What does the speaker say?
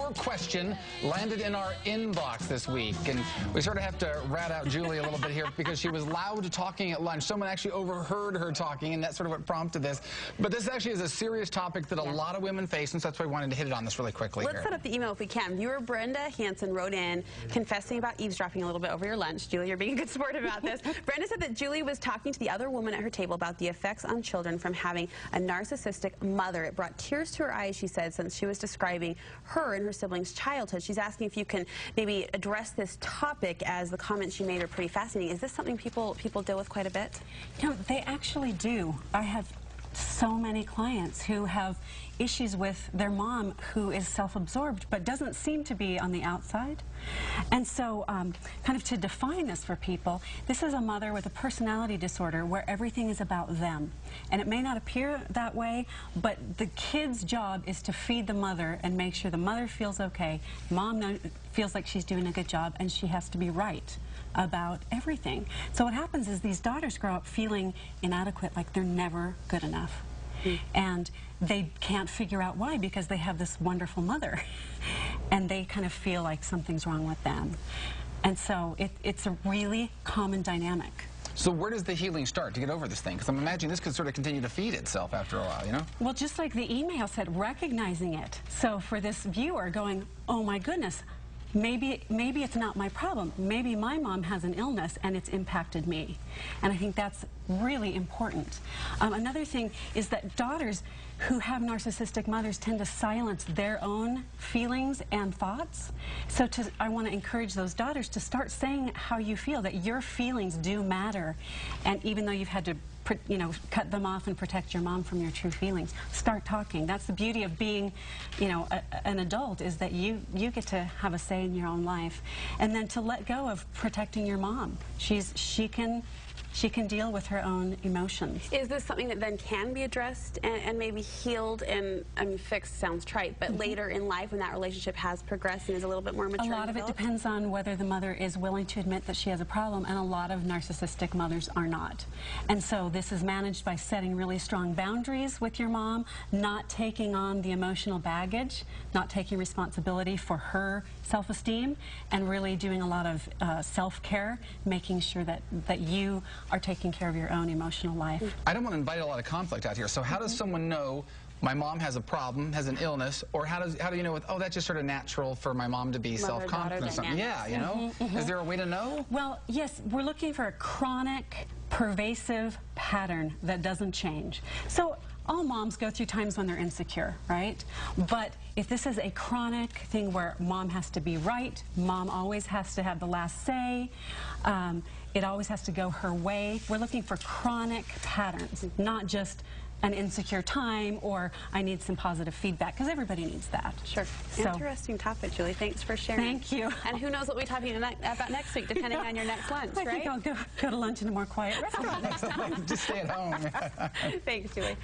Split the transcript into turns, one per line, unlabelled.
your question landed in our inbox this week, and we sort of have to rat out Julie a little bit here because she was loud talking at lunch. Someone actually overheard her talking, and that's sort of what prompted this. But this actually is a serious topic that a lot of women face, and so that's why we wanted to hit it on this really quickly.
Let's set up the email if we can. Viewer Brenda Hansen wrote in confessing about eavesdropping a little bit over your lunch. Julie, you're being a good sport about this. Brenda said that Julie was talking to the other woman at her table about the effects on children from having a narcissistic mother. It brought tears to her eyes, she said, since she was describing her and her siblings' childhood. She's asking if you can maybe address this topic, as the comments she made are pretty fascinating. Is this something people deal with quite a bit?
You know, they actually do. I have so many clients who have issues with their mom who is self-absorbed but doesn't seem to be on the outside. And so kind of to define this for people, this is a mother with a personality disorder where everything is about them. And it may not appear that way, but the kid's job is to feed the mother and make sure the mother feels okay, mom feels like she's doing a good job, and she has to be right about everything. So what happens is these daughters grow up feeling inadequate, like they're never good enough. And they can't figure out why, because they have this wonderful mother. And they kind of feel like something's wrong with them. And so it's a really common dynamic.
So where does the healing start to get over this thing? Because I'm imagining this could sort of continue to feed itself after a while, you know?
Well, just like the email said, recognizing it. So for this viewer going, oh my goodness, maybe it's not my problem. Maybe my mom has an illness and it's impacted me. And I think that's really important. Another thing is that daughters who have narcissistic mothers tend to silence their own feelings and thoughts. So I want to encourage those daughters to start saying how you feel, that your feelings do matter. And even though you've had to cut them off and protect your mom from your true feelings, start talking. That's the beauty of being, an adult, is that you get to have a say in your own life. And then to let go of protecting your mom. She can deal with her own emotions.
Is this something that then can be addressed and maybe healed, and, I mean, fixed sounds trite, but later in life when that relationship has progressed and is a little bit more mature?
A lot of it depends on whether the mother is willing to admit that she has a problem, and a lot of narcissistic mothers are not. And so this is managed by setting really strong boundaries with your mom, not taking on the emotional baggage, not taking responsibility for her self-esteem, and really doing a lot of self-care, making sure that you are taking care of your own emotional life.
I don't want to invite a lot of conflict out here, so how does someone know my mom has a problem, has an illness, or how do you know, oh, that's just sort of natural for my mom to be self-confident or something? Yeah, you know? Is there a way to know?
Well, yes, we're looking for a chronic, pervasive pattern that doesn't change. So all moms go through times when they're insecure, right? But if this is a chronic thing where mom has to be right, mom always has to have the last say, it always has to go her way, we're looking for chronic patterns, not just an insecure time or I need some positive feedback, because everybody needs that.
Sure. So, interesting topic, Julie. Thanks for sharing.
Thank you.
And who knows what we'll be talking about next week, depending on your next lunch, right?
I think I'll go to lunch in a more quiet restaurant next time.
Just stay at home.
Thanks, Julie.